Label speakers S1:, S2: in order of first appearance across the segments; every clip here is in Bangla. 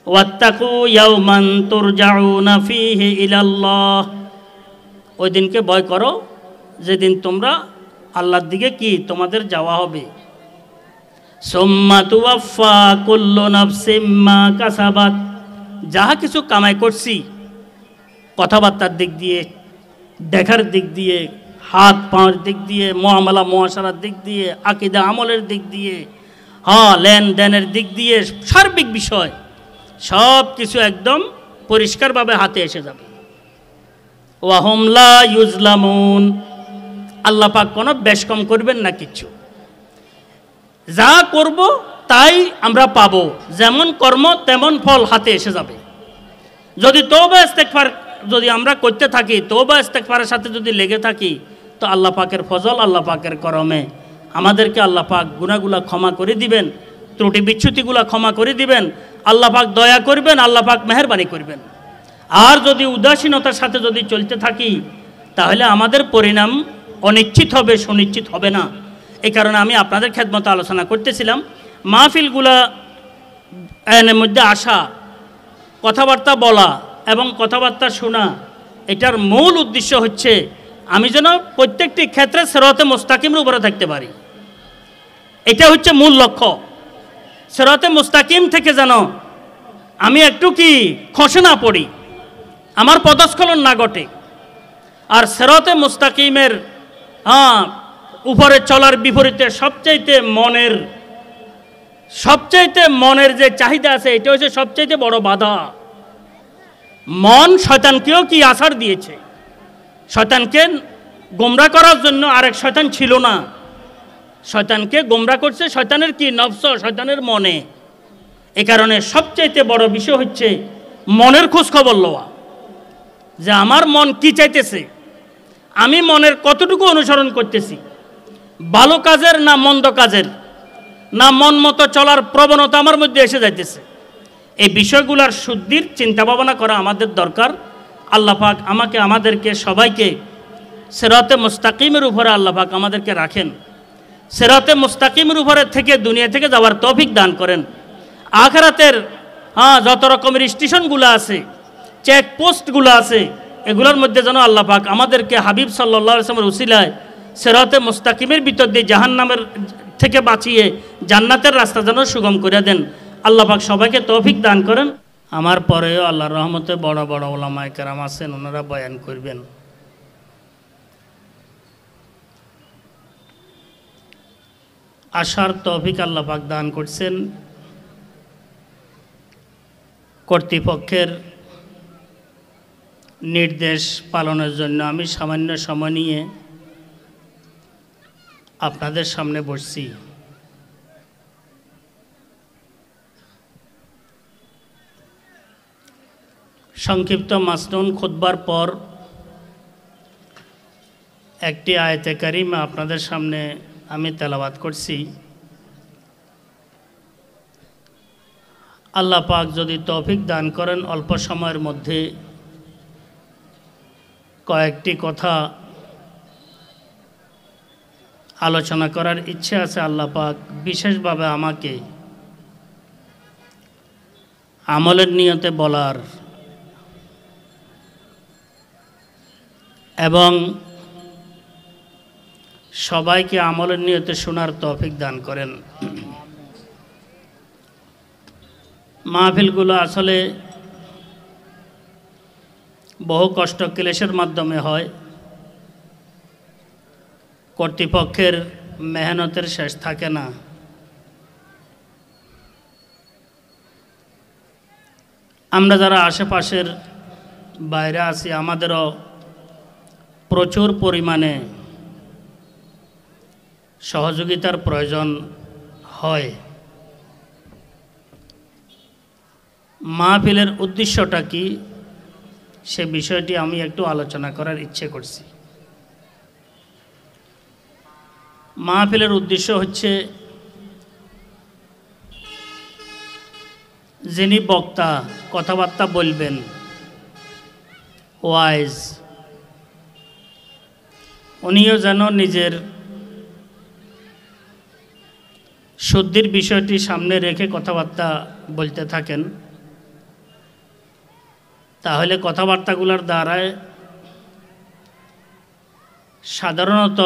S1: ওয়াত্তাকু ইয়াওমান তুরজাউনা ফীহি ইলাল্লাহ, ওই দিনকে ভয় করো যেদিন তোমরা আল্লাহর দিকে কি তোমাদের যাওয়া হবে। সুম্মা তুওয়াফা কুল্লু নাফসিম মা কাসাবাত, যাহা কিছু কামাই করছি কথাবার্তার দিক দিয়ে, দেখার দিক দিয়ে, হাত পাওয়ার দিক দিয়ে, মুআমালা মুআশারার দিক দিয়ে, আকীদা আমলের দিক দিয়ে, লেনদেনের দিক দিয়ে, সার্বিক বিষয় সব কিছু একদম পরিষ্কারভাবে হাতে এসে যাবে। ওয়াহুম লা ইউজলামুন, আল্লাহ পাক কোনো বেশ কম করবেন না কিছু। যা করব তাই আমরা পাবো, যেমন কর্ম তেমন ফল হাতে এসে যাবে। যদি তওবা ইস্তেগফার যদি আমরা করতে থাকি, তওবা ইস্তেগফারের সাথে যদি লেগে থাকি, তো আল্লাহ পাকের ফজল, আল্লাহ পাকের করমে আমাদেরকে আল্লাহ পাক গুনাহগুলা ক্ষমা করে দিবেন, ত্রুটি বিচ্যুতিগুলা ক্ষমা করে দিবেন, আল্লাহ পাক দয়া করবেন, আল্লাহ পাক মেহেরবানি করবেন। আর যদি উদাসীনতার সাথে যদি চলতে থাকি, তাহলে আমাদের পরিণাম অনিশ্চিত হবে, সুনিশ্চিত হবে না। এই কারণে আমি আপনাদের খেদমতে আলোচনা করতেছিলাম, মাহফিলগুলা এর মধ্যে আসা, কথাবার্তা বলা এবং কথাবার্তা শোনা, এটার মূল উদ্দেশ্য হচ্ছে আমি যেন প্রত্যেকটি ক্ষেত্রে সিরাতে মুস্তাকিমের উপরে থাকতে পারি। এটা হচ্ছে মূল লক্ষ্য। সিরাতে মুস্তাকিম থেকে যেন আমি একটু কি খসে না পড়ি, আমার পদস্খলন না ঘটে। আর সিরাতে মুস্তাকিমের উপরে চলার বিপরীতে সবচাইতে মনের যে চাহিদা আছে, এটা হচ্ছে সবচাইতে বড় বাধা। মন শয়তানকেও কি আছাড় দিয়েছে, শয়তানকে গোমরা করার জন্য আরেক শয়তান ছিল না, শয়তানকে গোমরা করছে শয়তানের কি নফস, শয়তানের মনে। এ কারণে সবচাইতে বড় বিষয় হচ্ছে মনের খোঁজ খবর লওয়া, যে আমার মন কি চাইতেছে, আমি মনের কতটুকু অনুসরণ করতেছি, ভালো কাজের না মন্দ কাজের, না মন মতো চলার প্রবণতা আমার মধ্যে এসে যাইতেছে। এই বিষয়গুলোর শুদ্ধির চিন্তা ভাবনা করা আমাদের দরকার। আল্লাহ পাক আমাদেরকে সবাইকে সিরাতে মুস্তাকিমের উপরে আল্লাহ পাক আমাদেরকে রাখেন, সিরাতে মুস্তাকিমের উপরে থেকে দুনিয়া থেকে যাওয়ার তৌফিক দান করেন। আখিরাতের যত রকমের স্টেশনগুলো আছে, চেকপোস্টগুলো আছে, এগুলোর মধ্যে যেন আল্লাহ পাক আমাদেরকে হাবিব সাল্লাল্লাহু আলাইহি ওয়াসাল্লামের উসিলায় সিরাতে মুস্তাকিমের ভিতর দিয়ে জাহান্নামের থেকে বাঁচিয়ে জান্নাতের রাস্তা যেন সুগম করে দেন। আল্লাহ পাক সবাইকে তৌফিক দান করেন। আমার পরেও আল্লাহর রহমতে বড় বড় উলামায়ে কেরাম আছেন, ওনারা বয়ান করবেন। আসার তৌফিক আল্লাহ পাক দান করছেন। কর্তৃপক্ষের নির্দেশ পালনের জন্য আমি সামান্য সময় নিয়ে আপনাদের সামনে বসছি। সংক্ষিপ্ত মাসনুন খুতবার পর একটি আয়াতে কারিমা আপনাদের সামনে আমি তেলাওয়াত করছি। আল্লাহ পাক যদি তৌফিক দান করেন, অল্প সময়ের মধ্যে কয়েকটি কথা আলোচনা করার ইচ্ছে আছে। আল্লাহ পাক বিশেষভাবে আমাকে আমলের নিয়তে বলার এবং সবাইকে আমলের নিয়তে শোনার তৌফিক দান করেন। মাহফিলগুলো আসলে বহু কষ্ট ক্লেশের মাধ্যমে হয়। কর্তৃপক্ষের মেহনতের শেষ থাকে না। আমরা যারা আশেপাশের বাইরে আছি, আমাদেরও প্রচুর পরিমাণে সহযোগিতার প্রয়োজন হয়। মাহফিলের উদ্দেশ্যটা কি, সে বিষয়টি আমি একটু আলোচনা করার ইচ্ছে করছি। মাহফিলের উদ্দেশ্য হচ্ছে যিনি বক্তা কথাবার্তা বলবেন, ওয়াইজ, উনিও যেন নিজের শুদ্ধির বিষয়টি সামনে রেখে কথাবার্তা বলতে থাকেন। তাহলে কথাবার্তাগুলোর দ্বারায় সাধারণত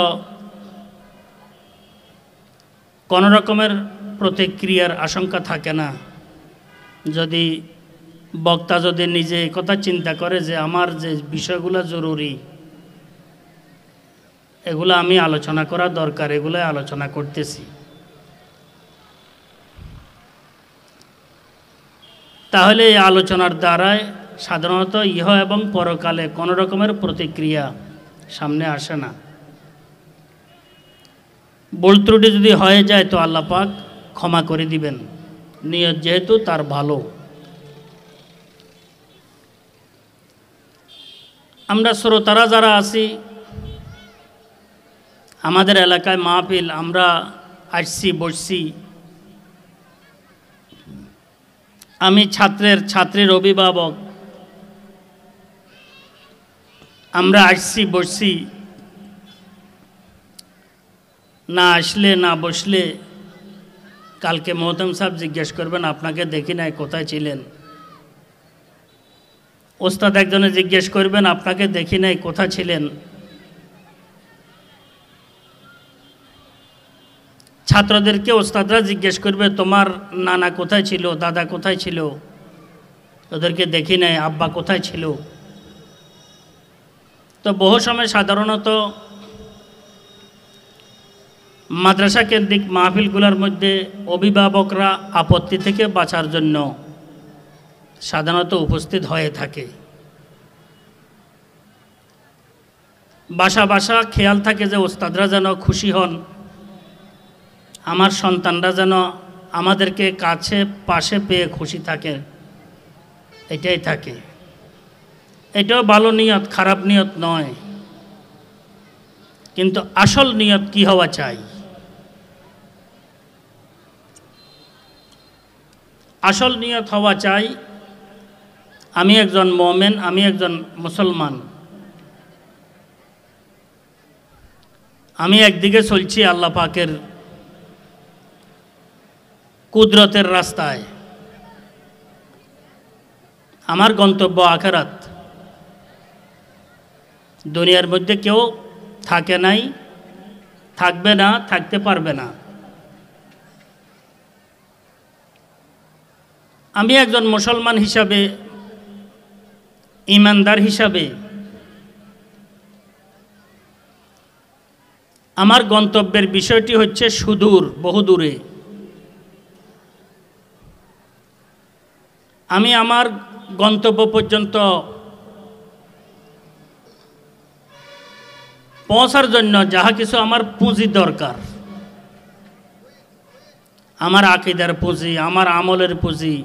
S1: কোনো রকমের প্রতিক্রিয়ার আশঙ্কা থাকে না। যদি বক্তা যদি নিজে কথা চিন্তা করে যে আমার যে বিষয়গুলো জরুরি, এগুলো আমি আলোচনা করা দরকার, এগুলো আলোচনা করতেছি, তাহলে এই আলোচনার দ্বারায় সাধারণত ইহ এবং পরকালে কোনো রকমের প্রতিক্রিয়া সামনে আসে না। ভুল ত্রুটি যদি হয়ে যায় তো আল্লাহ পাক ক্ষমা করে দিবেন, নিয়ত যেহেতু তার ভালো। আমরা শ্রোতারা যারা আছি, আমাদের এলাকায় মাহফিল, আমরা আসছি বসছি, আমি ছাত্রের অভিভাবক, আমরা আসছি বসছি, না আসলে না বসলে কালকে মোহতাম সাহেব জিজ্ঞেস করবেন আপনাকে দেখি নাই, কোথায় ছিলেন। ওস্তাদ একজনে জিজ্ঞেস করবেন আপনাকে দেখি নাই, কোথায় ছিলেন। ছাত্রদেরকে ওস্তাদরা জিজ্ঞেস করবে তোমার নানা কোথায় ছিল, দাদা কোথায় ছিল, ওদেরকে দেখি নাই, আব্বা কোথায় ছিল। তো বহু সময় সাধারণত মাদ্রাসা কেন্দ্রিক মাহফিলগুলোর মধ্যে অভিভাবকরা আপত্তি থেকে বাঁচার জন্য সাধারণত উপস্থিত হয়ে থাকে। বাসা খেয়াল থাকে যে ওস্তাদরা যেন খুশি হন, আমার সন্তানরা যেন আমাদেরকে কাছে পাশে পেয়ে খুশি থাকে, এটাই থাকে। এটাও ভালো নিয়ত, খারাপ নিয়ত নয়, কিন্তু আসল নিয়ত কি হওয়া চাই? আসল নিয়ত হওয়া চাই আমি একজন মুমিন, আমি একজন মুসলমান, আমি একদিকে চলছি আল্লাহ পাকের কুদরতের রাস্তায়, আমার গন্তব্য আখিরাত। দুনিয়ার মধ্যে কেউ থাকে নাই, থাকবে না, থাকতে পারবে না। আমি একজন মুসলমান হিসাবে, ইমানদার হিসাবে আমার গন্তব্যের বিষয়টি হচ্ছে সুদূর, বহুদূরে। আমি আমার গন্তব্য পর্যন্ত পৌঁছার জন্য যাহা কিছু আমার পুঁজি দরকার, আমার আকীদার পুঁজি, আমার আমলের পুঁজি,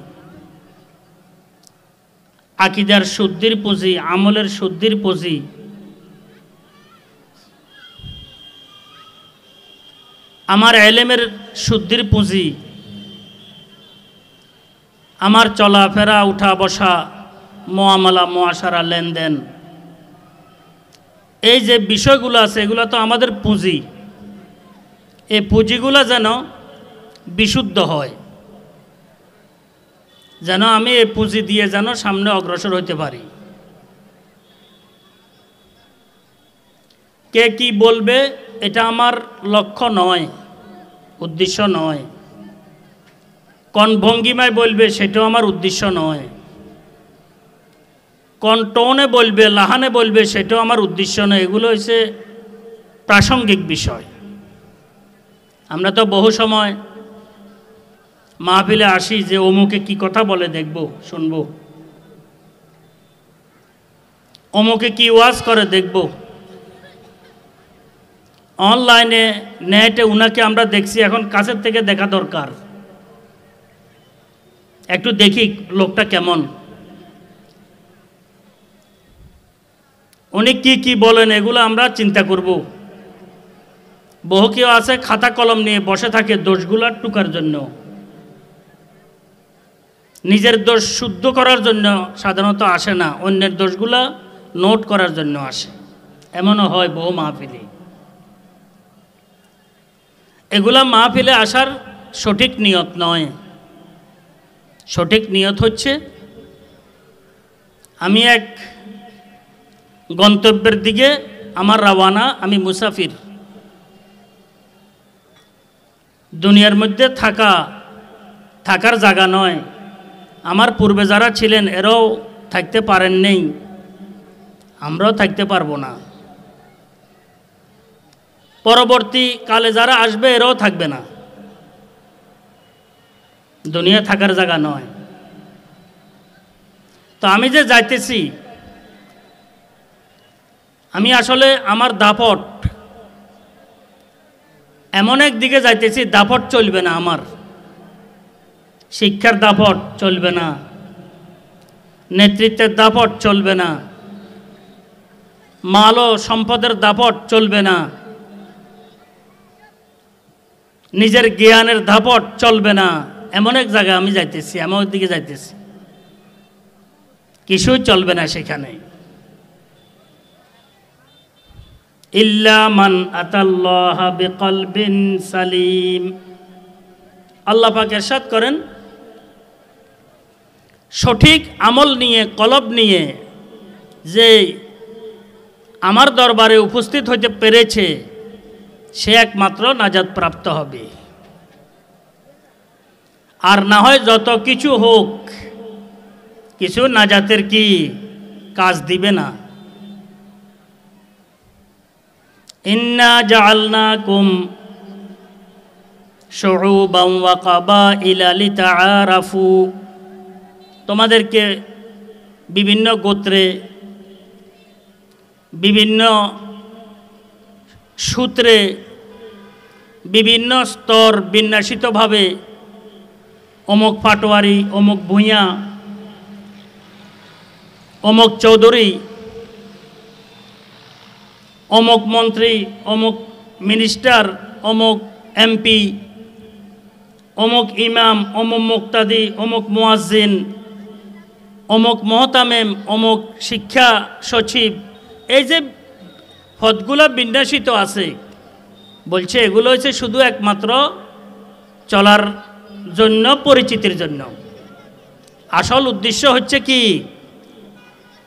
S1: আকীদার শুদ্ধির পুঁজি, আমলের শুদ্ধির পুঁজি, আমার ইলমের শুদ্ধির পুঁজি, আমার চলাফেরা, উঠা বসা, মুআমালা, মুআশারা, লেনদেন, এই যে বিষয়গুলো আছে এগুলো তো আমাদের পুঁজি। এই পুঁজিগুলো যেন বিশুদ্ধ হয়, যেন আমি এই পুঁজি দিয়ে যেন সামনে অগ্রসর হতে পারি। কে কি বলবে এটা আমার লক্ষ্য নয়, উদ্দেশ্য নয়। কোন ভঙ্গিমায় বলবে সেটাও আমার উদ্দেশ্য নয়। কোন টোনে বলবে, লাহানে বলবে সেটাও আমার উদ্দেশ্য নয়। এগুলো হচ্ছে প্রাসঙ্গিক বিষয়। আমরা তো বহু সময় মাহফিলে আসি যে অমুকে কি কথা বলে দেখব, শুনব, অমুকে কি ওয়াজ করে দেখব। অনলাইনে নেটে উনাকে আমরা দেখছি, এখন কাছের থেকে দেখা দরকার, একটু দেখি লোকটা কেমন, উনি কি কি বলেন, এগুলো আমরা চিন্তা করব। বহু কেউ আছে খাতা কলম নিয়ে বসে থাকে দোষগুলা টুকার জন্য, নিজের দোষ শুদ্ধ করার জন্য সাধারণত আসে না, অন্যের দোষগুলা নোট করার জন্য আসে। এমনও হয় বহু মাহফিলে। এগুলা মাহফিলে আসার সঠিক নিয়ত নয়। সঠিক নিয়ত হচ্ছে আমি এক গন্তব্যের দিকে আমার রওয়ানা, আমি মুসাফির। দুনিয়ার মধ্যে থাকার জায়গা নয়। আমার পূর্বে যারা ছিলেন এরাও থাকতে পারেন নেই, আমরাও থাকতে পারবো না। পরবর্তী কালে যারা আসবে এরাও থাকবে না। দুনিয়া থাকার জায়গা নয়। তো আমি যে যাইতেছি, আমি আসলে আমার দাপট এমন এক দিকে যাইতেছি, দাপট চলবে না। আমার শিক্ষার দাপট চলবে না, নেতৃত্বের দাপট চলবে না, মাল ও সম্পদের দাপট চলবে না, নিজের জ্ঞানের দাপট চলবে না। এমন এক জায়গায় আমি যাইতেছি, এমন দিকে যাইতেছি, কিছুই চলবে না সেখানে। ইল্লা মান আতাল্লাহা বিকলবিন সালিম। আল্লাহ পাক ইরশাদ করেন, সঠিক আমল নিয়ে, কলব নিয়ে যে আমার দরবারে উপস্থিত হইতে পেরেছে সে একমাত্র নাজাত প্রাপ্ত হবে। আর না হয় যত কিছু হোক, কিছু নাজাতের কি কাজ দিবে না। ইন্না জাআলনাকুম শুউবান ওয়া কাবাইলা লিতাআরাফু। তোমাদেরকে বিভিন্ন গোত্রে, বিভিন্ন সূত্রে, বিভিন্ন স্তর বিন্যাসিতভাবে, অমুক পাটোয়ারি, অমুক ভূঁইয়া, অমুক চৌধুরী, অমুক মন্ত্রী, অমুক মিনিস্টার, অমুক এমপি, অমুক ইমাম, অমুক মুক্তাদি, অমুক মুয়াজ্জিন, অমুক মহতামেম, অমুক শিক্ষা সচিব, এই যে পদগুলো বিন্যাসিত আছে, বলছে এগুলো হচ্ছে শুধু একমাত্র চলার জন্য, পরিচিতির জন্য। আসল উদ্দেশ্য হচ্ছে কি,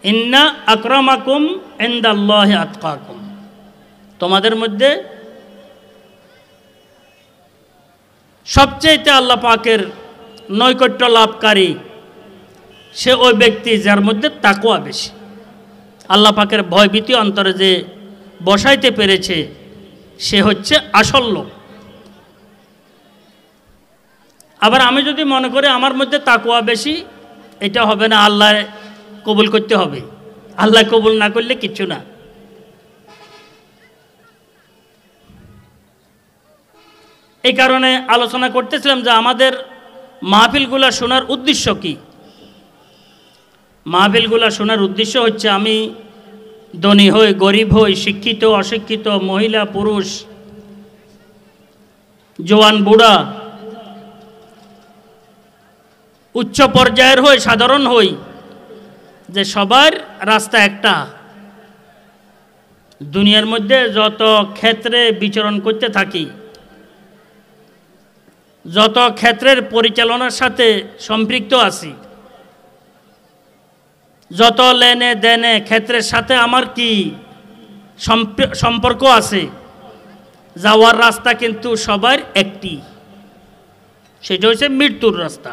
S1: ইন্না আকরামাকুম ইনদাল্লাহি আতকাকুম। তোমাদের মধ্যে সবচেয়ে আল্লাহ পাকের নৈকট্য লাভকারী সে ওই ব্যক্তি যার মধ্যে তাকওয়া বেশি। আল্লাহ পাকের ভয়ভীতি অন্তরে যে বসাইতে পেরেছে সে হচ্ছে আসল লোক। আবার আমি যদি মনে করি আমার মধ্যে তাকওয়া বেশি, এটা হবে না, আল্লাহ কবুল করতে হবে। আল্লাহ কবুল না করলে কিচ্ছু না। এই কারণে আলোচনা করতেছিলাম যে আমাদের মাহফিলগুলা শোনার উদ্দেশ্য কি। মাহফিলগুলা শোনার উদ্দেশ্য হচ্ছে আমি ধনী হই, গরিব হই, শিক্ষিত অশিক্ষিত, মহিলা পুরুষ, জওয়ান বুড়া, উচ্চ পর্যায়ের হই, সাধারণ হই, যে সবার রাস্তা একটা। দুনিয়ার মধ্যে যত ক্ষেত্রে বিচরণ করতে থাকি, যত ক্ষেত্রের পরিচালনার সাথে সম্পৃক্ত আছি, যত লেনে দেনে ক্ষেত্রের সাথে আমার কি সম্পর্ক আছে, যাওয়ার রাস্তা কিন্তু সবার একটি, সেটা হচ্ছে মৃত্যুর রাস্তা।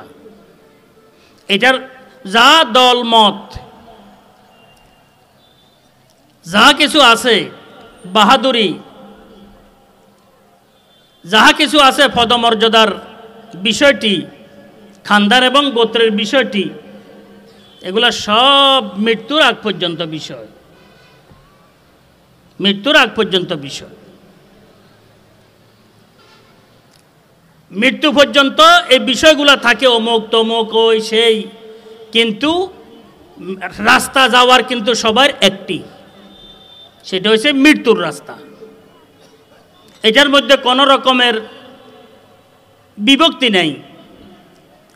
S1: এটার যা দল মত, যা কিছু আছে, বাহাদুরি, যাহা কিছু আছে, পদমর্যাদার বিষয়টি, খানদার এবং গোত্রের বিষয়টি, এগুলা সব মৃত্যুর আগ পর্যন্ত বিষয়। মৃত্যুর আগ পর্যন্ত বিষয়। মৃত্যু পর্যন্ত এই বিষয়গুলো থাকে, অমুক তমুক ওই সেই, কিন্তু রাস্তা যাওয়ার কিন্তু সবার একটি, সেটা হচ্ছে মৃত্যুর রাস্তা। এটার মধ্যে কোনো রকমের বিভক্তি নাই,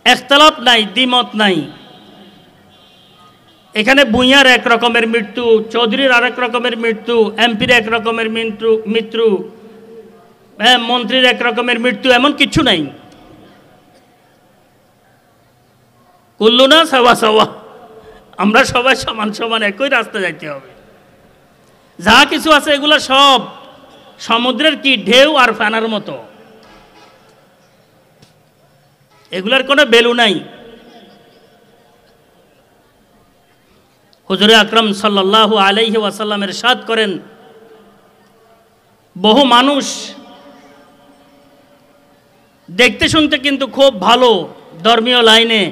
S1: ইখতিলাফ নাই, দ্বিমত নাই। এখানে ভূঁইয়ার এক রকমের মৃত্যু, চৌধুরীর আরেক রকমের মৃত্যু, এমপির এক রকমের মৃত্যু, মন্ত্রীর এক রকমের মৃত্যু, এমন কিছু নাই। কুল্লুনা সাওয়া সাওয়া, আমরা সবাই সমান সমান একই রাস্তা যাইতে হবে। যা কিছু আছে এগুলো সব সমুদ্রের কি ঢেউ আর ফেনার মতো, এগুলার কোনো ভ্যালু নাই। হুজুরে আকরাম সাল্লাল্লাহু আলাইহি ওয়াসাল্লাম ইরশাদ করেন, বহু মানুষ দেখতে শুনতে কিন্তু খুব ভালো ধর্মীয় লাইনে,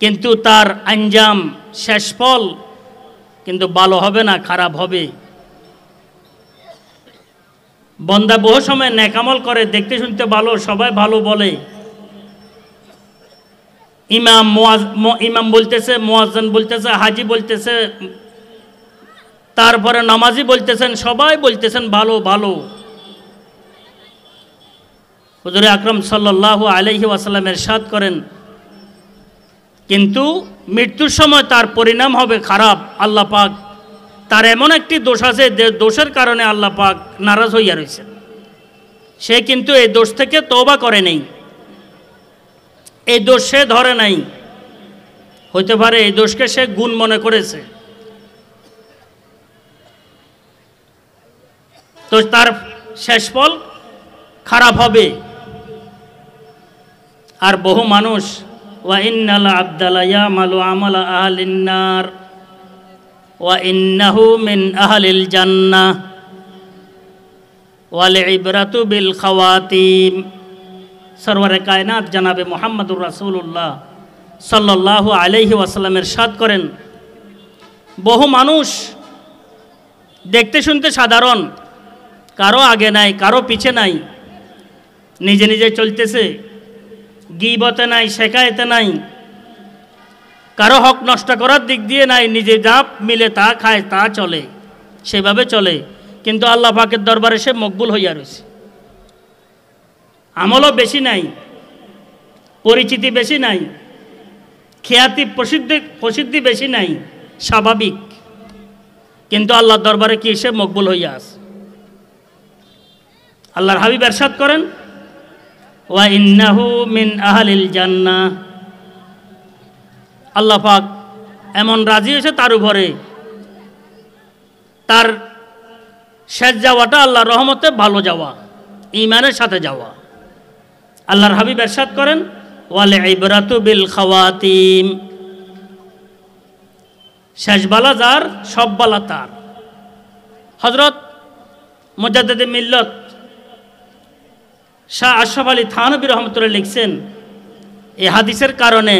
S1: কিন্তু তার আঞ্জাম শেষ ফল কিন্তু ভালো হবে না, খারাপ হবে। বন্দা বহু সময় নেকামল করে, দেখতে শুনতে ভালো, সবাই ভালো বলে, ইমাম বলতেছে, মুয়াজ্জিন বলতেছে, হাজি বলতেছে, তারপরে নামাজি বলতেছেন, সবাই বলতেছেন ভালো ভালো। হুজুরে আকরাম সাল্লাল্লাহু আলাইহি ওয়াসাল্লাম ইরশাদ করেন, কিন্তু মৃত্যুর সময় তার পরিণাম হবে খারাপ। আল্লাহ পাক তার এমন একটি দোষ আছে, যে দোষের কারণে আল্লাহ পাক নারাজ হইয়া রয়েছেন। সে কিন্তু এই দোষ থেকে তওবা করে নেই, এই দোষ সে ধরে নাই। হইতে পারে এই দোষকে সে গুণ মনে করেছে, তো তার শেষ ফল খারাপ হবে। আর বহু মানুষ ওয়া ইন্নাল আবদালা ইয়ামালু আমালা আহলিন নার ওয়া ইন্নাহু মিন আহলিল জান্নাহ ওয়াল ইবরাতু বিল খাওয়াতিম। সরওয়ারে কায়নাত জনাবে মুহাম্মদুর রাসূলুল্লাহ সাল্লাল্লাহু আলাইহি ওয়াসাল্লাম ইরশাদ করেন, বহু মানুষ দেখতে শুনতে সাধারণ, কারো আগে নাই, কারো পিছে নাই, নিজে নিজে চলতেছে, গীবতে নাই, শেখায়তে নাই, কারো হক নষ্ট করার দিক দিয়ে নাই, নিজে যা মিলে তা খায়, তা চলে, সেভাবে চলে, কিন্তু আল্লাহ পাকের দরবারে সে মকবুল হইয়া রয়েছে। আমলও বেশি নাই, পরিচিতি বেশি নাই, খ্যাতি প্রসিদ্ধি বেশি নাই, স্বাভাবিক, কিন্তু আল্লাহর দরবারে কি সে মকবুল হইয়া আছে। আল্লাহর হাবিব ইরশাদ করেন, ওয়া ইন্নাহু মিন আহলিল জান্নাহ। আল্লাহ পাক এমন রাজি হয়েছে তার উপরে, তার শেষ যাওয়াটা আল্লাহর রহমতে ভালো যাওয়া, ঈমানের সাথে যাওয়া। আল্লাহর হাবিব ইরশাদ করেন, ওয়াল ইবরাতু বিল খাওয়াতিম। শেষ বালা যার, সব বালা তার। হযরত মুজাদ্দিদে মিল্লত শাহ আশরাফ আলী থানভী রহমতুল্লাহ লিখছেন, এই হাদিসের কারণে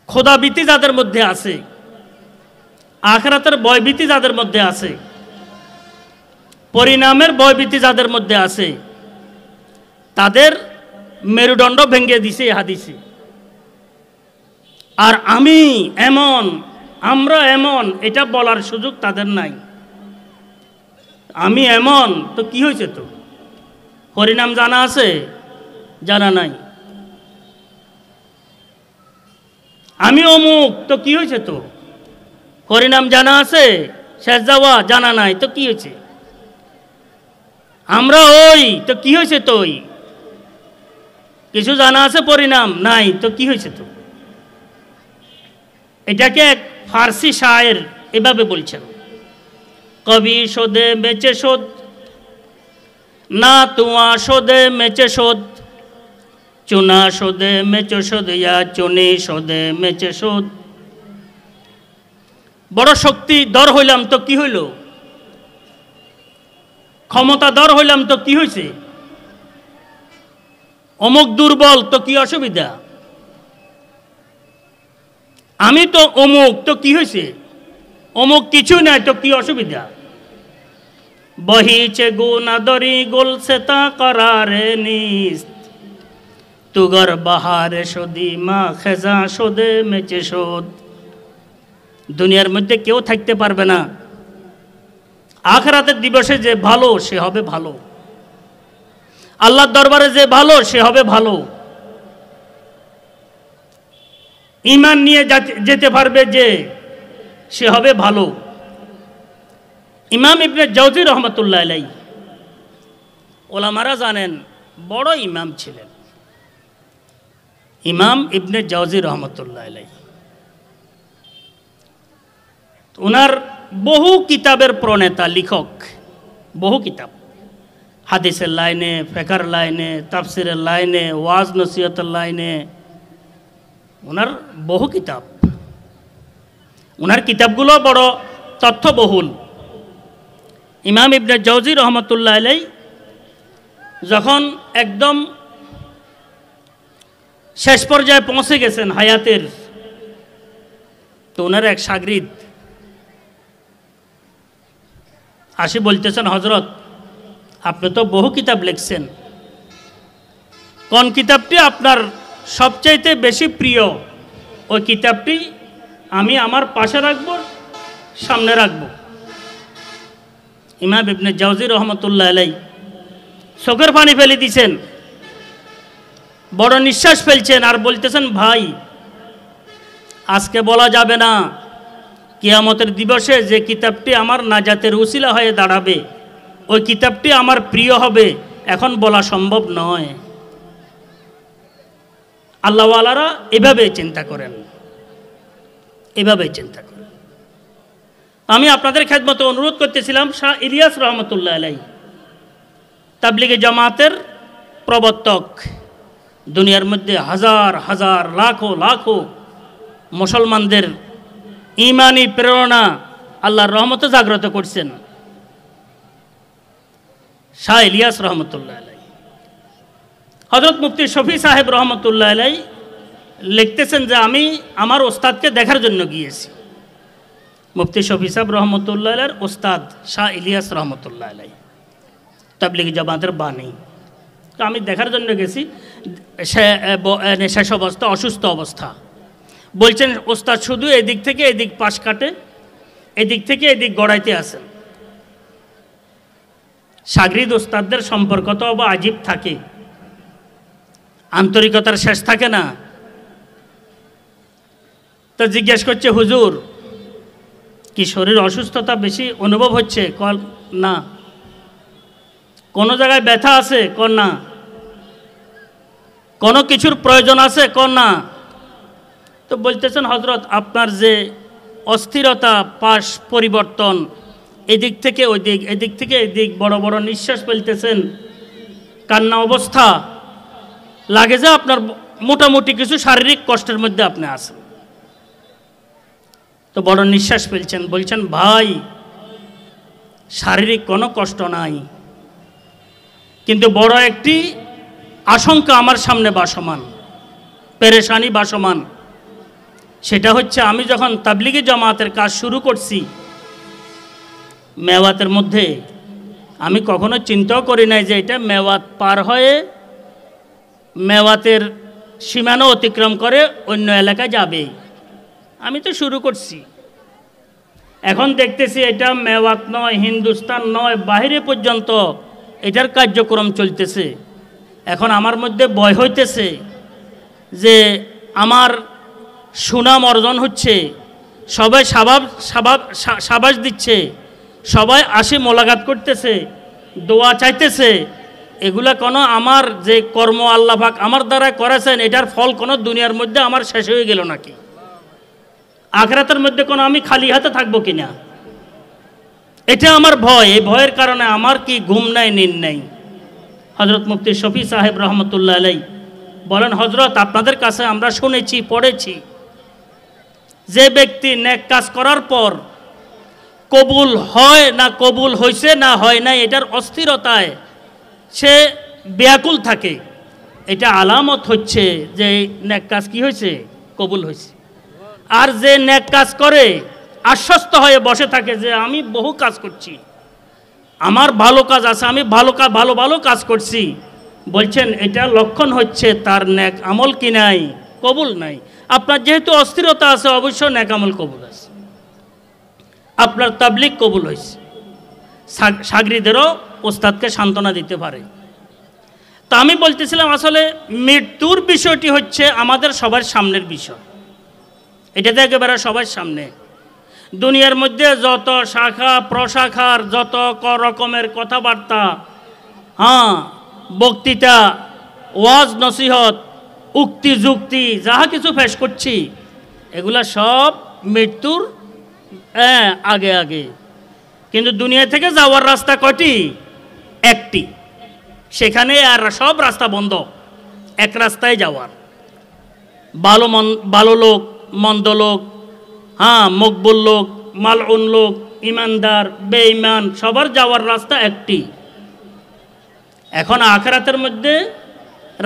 S1: খোদাভীতি যাদের মধ্যে আছে, আখিরাতের ভয়ভীতি যাদের মধ্যে আছে, পরিণামের ভয়ভীতি যাদের মধ্যে আছে, তাদের মেরুদণ্ড ভেঙে দিছে এই হাদিসে। আর আমি এমন, আমরা এমন, এটা বলার সুযোগ তাদের নাই। আমি এমন, তো কি হয়েছে? তো পরিণাম জানা আছে? জানা নাই। আমি অমুক, তো কি হয়েছে? তো পরিণাম জানা আছে? শেষ যাওয়া জানা নাই, তো কি হয়েছে? আমরা ওই, তো কি হয়েছে? তো ওই কিছু জানা আছে, পরিণাম নাই, তো কি হয়েছে? তো এটাকে এক ফার্সি শায়ের এভাবে বলছেন, কবি শোধে বেচে শোধ, না তুয়া শোধে মেচে শোধ, চুনা শোধে মেচে শোধ, ইয়া চুনি শোধে মেচে শোধ। বড় শক্তি দর হইলাম, তো কি হইল? ক্ষমতা দর হইলাম, তো কি হয়েছে? অমুক দুর্বল, তো কি অসুবিধা? আমি তো অমুক, তো কি হয়েছে? অমুক কিছু নাই, তো কি অসুবিধা? বহিছে গুনাদরি গোলছে তা করারে নিস, তুগর বাহারে সদি মা খেজা সোদে মেচে সোদ। দুনিয়ার মধ্যে কেউ থাকতে পারবে না, আখিরাতের দিবসে যে ভালো সে হবে ভালো, আল্লাহর দরবারে যে ভালো সে হবে ভালো, ঈমান নিয়ে যেতে পারবে যে সে হবে ভালো। ইমাম ইবনে জাওজি রহমতুল্লাহ আলাইহি, ওলামারা জানেন, বড় ইমাম ছিলেন, ইমাম ইবনে জাওজি রহমতুল্লাহ আলাইহি। ওনার বহু কিতাবের প্রণেতা, লেখক, বহু কিতাব, হাদিসের লাইনে, ফিকহের লাইনে, তাফসিরের লাইনে, ওয়াজ নসিহতের লাইনে, ওনার বহু কিতাব। ওনার কিতাবগুলো বড় তথ্যবহুল। ইমাম ইবনে জাওজি রহমতুল্লাহ আলাইহি যখন একদম শেষ পর্যায়ে পৌঁছে গেছেন হায়াতের, তো ওনার এক শাগরিদ আসি বলতেছেন, হজরত আপনি তো বহু কিতাব লিখছেন, কোন কিতাবটি আপনার সবচাইতে বেশি প্রিয়? ওই কিতাবটি আমি আমার পাশে রাখব, সামনে রাখব। ইমাম ইবনে জাওজি রহমতুল্লাহ আলাইহি চোখের পানি ফেলে দিয়েছেন, বড় নিঃশ্বাস ফেলছেন আর বলতেছেন, ভাই আজকে বলা যাবে না কিয়ামতের দিবসে যে কিতাবটি আমার নাজাতের উসিলা হয়ে দাঁড়াবে, ওই কিতাবটি আমার প্রিয় হবে, এখন বলা সম্ভব নয়। আল্লাহওয়ালারা এভাবে চিন্তা করেন, এভাবে চিন্তা করেন। আমি আপনাদের খেদমতে অনুরোধ করতেছিলাম, শাহ ইলিয়াস রহমতুল্লাহ আলাইহি তাবলিগে জামাতের প্রবর্তক, দুনিয়ার মধ্যে হাজার হাজার লাখো লাখো মুসলমানদের ইমানি প্রেরণা আল্লাহর রহমতে জাগ্রত করছেন। শাহ ইলিয়াস রহমতুল্লাহ আলাইহি, হযরত মুফতি শফি সাহেব রহমতুল্লাহ আলাইহি লিখতেছেন যে আমি আমার ওস্তাদকে দেখার জন্য গিয়েছি। মুফতি শফি সাহেব রহমতুল্লাহ আলাইহির ওস্তাদ শাহ ইলিয়াস রহমতুল্লাহ আলাইহি তাবলিগি জামাতের বাণী। তো আমি দেখার জন্য গেছি, শেষ অবস্থা, অসুস্থ অবস্থা। বলছেন ওস্তাদ শুধু এদিক থেকে এদিক পাশ কাটে, এদিক থেকে এদিক গড়াইতে আসেন। শাগরিদ ওস্তাদদের সম্পর্ক তো আজীব থাকে, আন্তরিকতার শেষ থাকে না। তো জিজ্ঞেস করছে, হুজুর কি শরীর অসুস্থতা বেশি অনুভব হচ্ছে? কল না। কোনো জায়গায় ব্যথা আছে? কর না। কোনো কিছুর প্রয়োজন আছে? কর না। তো বলতেছেন, হজরত আপনার যে অস্থিরতা, পাশ পরিবর্তন, এদিক থেকে ওই দিক, এদিক থেকে এদিক, বড় বড় নিঃশ্বাস ফেলতেছেন, কান্না অবস্থা, লাগে যে আপনার মোটামুটি কিছু শারীরিক কষ্টের মধ্যে আপনি আছেন। তো বড় নিঃশ্বাস ফেলছেন, বলছেন, ভাই শারীরিক কোনো কষ্ট নাই, কিন্তু বড় একটি আশঙ্কা আমার সামনে বাসমান, পেরেশানি বাসমান। সেটা হচ্ছে আমি যখন তাবলিগি জামাতের কাজ শুরু করছি মেওয়াতের মধ্যে, আমি কখনো চিন্তাও করি নাই যে এটা মেওয়াত পার হয়ে মেওয়াতের সীমানা অতিক্রম করে অন্য এলাকায় যাবে। আমি তো শুরু করছি, এখন দেখতেছি এটা মেওয়াত নয়, হিন্দুস্তান নয়, বাইরে পর্যন্ত এটার কার্যক্রম চলতেছে। এখন আমার মধ্যে ভয় হইতেছে যে আমার সুনাম অর্জন হচ্ছে, সবাই সাবাস দিচ্ছে, সবাই আসে মোলাকাত করতেছে, দোয়া চাইতেছে, এগুলা কোনো আমার যে কর্ম আল্লাহ পাক আমার দ্বারা করেছেন এটার ফল কোনো দুনিয়ার মধ্যে আমার শেষ হয়ে গেল নাকি? আখিরাতের মধ্যে কোনো আমি খালি হাতে থাকবো কিনা, এটা আমার ভয়। এই ভয়ের কারণে আমার কি ঘুম নাই, নিন নাই। হজরত মুফতি শফি সাহেব রহমতুল্লাহ আলাইহি বলেন, হজরত আপনাদের কাছে আমরা শুনেছি, পড়েছি, যে ব্যক্তি নেক কাজ করার পর কবুল হয় না, কবুল হয়েছে না হয় না, এটার অস্থিরতায় সে ব্যাকুল থাকে, এটা আলামত হচ্ছে যে নেক কাজ কি হয়েছে, কবুল হয়েছে। আর যে নেক কাজ করে আশ্বস্ত হয়ে বসে থাকে যে আমি বহু কাজ করছি, আমার ভালো কাজ আছে, আমি ভালো ভালো কাজ করছি, বলছেন এটা লক্ষণ হচ্ছে তার নেক আমল কি নাই, কবুল নাই। আপনার যেহেতু অস্থিরতা আছে, অবশ্য নেক আমল কবুল আছে, আপনার তাবলিগ কবুল হয়েছে। শাগরিদেরও ওস্তাদকে সান্ত্বনা দিতে পারে। তা আমি বলতেছিলাম, আসলে মৃত্যুর বিষয়টি হচ্ছে আমাদের সবার সামনের বিষয়, এটা তো একেবারে সবার সামনে। দুনিয়ার মধ্যে যত শাখা প্রশাখার যত রকমের কথাবার্তা, বক্তৃতা, ওয়াজ নসিহত, উক্তি যুক্তি যাহা কিছু পেশ করছি এগুলা সব মৃত্যুর আগে আগে। কিন্তু দুনিয়া থেকে যাওয়ার রাস্তা কয়টি? একটি। সেখানে আর সব রাস্তা বন্ধ, এক রাস্তায় যাওয়ার। ভালো লোক, মন্দ লোক, মকবুল লোক, মালউন লোক, ইমানদার, বেঈমান, সবার যাওয়ার রাস্তা একটি। এখন আখিরাতের মধ্যে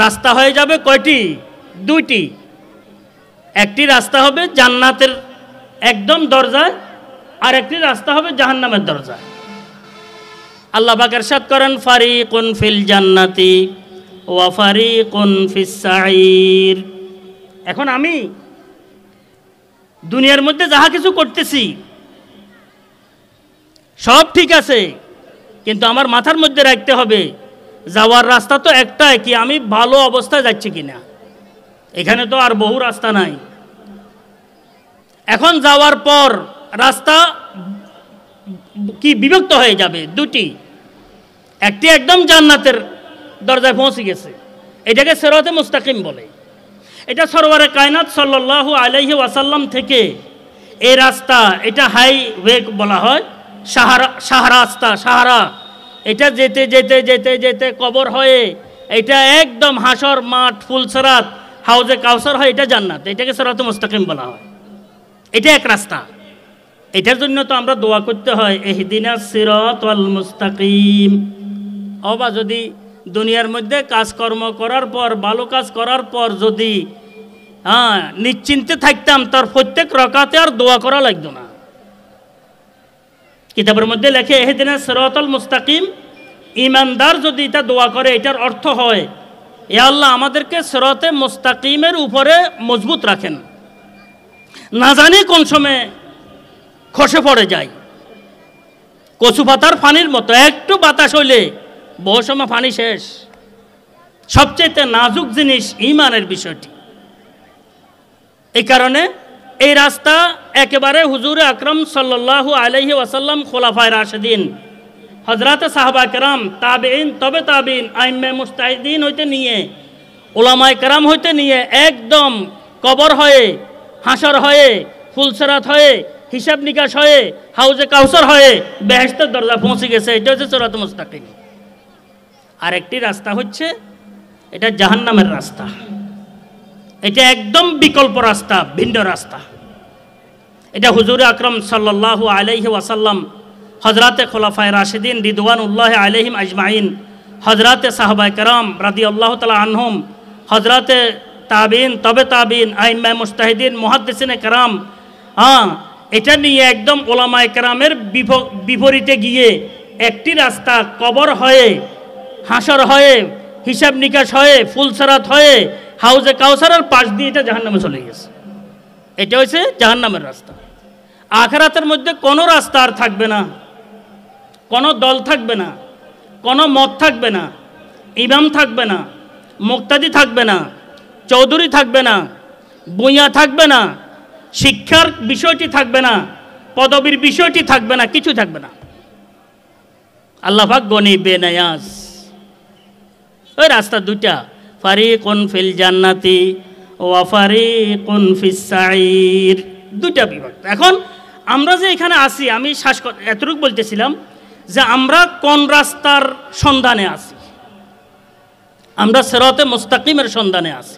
S1: রাস্তা হয়ে যাবে কয়টি? দুইটি। একটি রাস্তা হবে জান্নাতের একদম দরজায়, আর একটি রাস্তা হবে জাহান্নামের দরজায়। আল্লাহ পাক ইরশাদ করেন, ফারিকুন ফিল জান্নাতি ওয়া ফারিকুন ফিস সাঈর। এখন আমি দুনিয়ার মধ্যে যাহা কিছু করতেছি সব ঠিক আছে, কিন্তু আমার মাথার মধ্যে রাখতে হবে যাওয়ার রাস্তা তো একটাই, কি আমি ভালো অবস্থায় যাচ্ছি কিনা। এখানে তো আর বহু রাস্তা নাই। এখন যাওয়ার পর রাস্তা কি বিভক্ত হয়ে যাবে দুটি। একটি একদম জান্নাতের দরজায় পৌঁছে গেছে, এটাকে সিরাতে মুস্তাকিম বলে। এটা সরওয়ারে কায়নাত সাল্লাল্লাহু আলাইহি ওয়াসাল্লাম থেকে এই রাস্তা, এটা হাইওয়ে বলা হয়, সাহারা। এটা যেতে যেতে যেতে যেতে কবর হয়ে এটা একদম হাসর মাঠ, ফুলসরাত, হাউজে কাউসার হয়, এটা জান্নাত। এটাকে সিরাতে মুস্তাকিম বলা হয়। এটা এক রাস্তা। এটার জন্য তো আমরা দোয়া করতে হয়, ইহদিনাস সিরাতাল মুস্তাকিম। অবা যদি দুনিয়ার মধ্যে কাজকর্ম করার পর, ভালো কাজ করার পর যদি নিশ্চিন্তে থাকতাম, তার প্রত্যেক রাকাতে আর দোয়া করা লাগতো না। কিতাবের মধ্যে লেখে, ইহদিনাস সিরাতাল মুস্তাকিম, ইমানদার যদি এটা দোয়া করে, এটার অর্থ হয়, এ আল্লাহ আমাদেরকে সিরাতে মুস্তাকিমের উপরে মজবুত রাখেন। না জানি কোন সময় খসে পড়ে যায়, কচু পাতার পানির মতো, একটু বাতাস হইলে বহু সময় পানি শেষ। সবচেয়ে নাজুক জিনিস ঈমানের বিষয়টি। এই কারণে এই রাস্তা একেবারে হুজুর আকরাম সাল্লাল্লাহু আলাইহি ওয়াসাল্লাম, খোলাফায়ে রাশিদিন, হযরতে সাহাবা কেরাম, তাবেঈন, তবে তাবেঈন, আইম্মে মুজতাহিদিন হইতে নিয়ে, উলামায়ে কেরাম হইতে নিয়ে, একদম কবর হয়ে, হাসর হয়ে, ফুলসরাত হয়ে, হিসাব নিকাশ হয়ে, হাউজে কাউসার হয়ে বেহেশতের দরজা পৌঁছে গেছে। এটা হচ্ছে সিরাতুল মুস্তাকিম। আর একটি রাস্তা হচ্ছে এটা জাহান্নামের রাস্তা। এটা একদম বিকল্প রাস্তা, ভিন্ন রাস্তা। এটা হুজুর আকরাম সাল্লাল্লাহু আলাইহি ওয়াসাল্লাম, হযরতে খোলাফায়ে রাশিদিন রিদওয়ানুল্লাহি আলাইহিম আজমাইন, হযরতে সাহাবায়ে কেরাম রাদিয়াল্লাহু তাআলা আনহুম, হযরতে তাবেঈন, তবে তাবেঈন, আইম্মে মুজতাহিদিন, মুহাদ্দিসিনে কেরাম, এটা নিয়ে একদম উলামায়ে কেরামের বিপরীতে গিয়ে একটি রাস্তা কবর হয়ে, হাসর হয়ে, হিসাব নিকাশ হয়ে, ফুলসরাত হয়ে, হাউজে কাউসারের পাশ দিয়ে এটা জাহান্নামে চলে গেছে। এটা হচ্ছে জাহান্নামের রাস্তা। আখিরাতের মধ্যে কোনো রাস্তা আর থাকবে না, কোনো দল থাকবে না, কোনো মত থাকবে না, ইমাম থাকবে না, মুক্তাদি থাকবে না, চৌধুরী থাকবে না, বুইয়া থাকবে না, শিক্ষার বিষয়টি থাকবে না, পদবীর বিষয়টি থাকবে না, কিছু থাকবে না। আল্লাহ পাক গনি বেনায়াজ। ওই রাস্তা দুইটা, ফারিকুন ফিল জান্নাতি ওয়া ফারিকুন ফিস সাঈর, দুইটা বিভক্ত। এখন আমরা যে এখানে আছি, আমি এতটুকু বলতেছিলাম যে আমরা কোন রাস্তার সন্ধানে আছি। আমরা সিরাতে মুস্তাকিমের সন্ধানে আছি।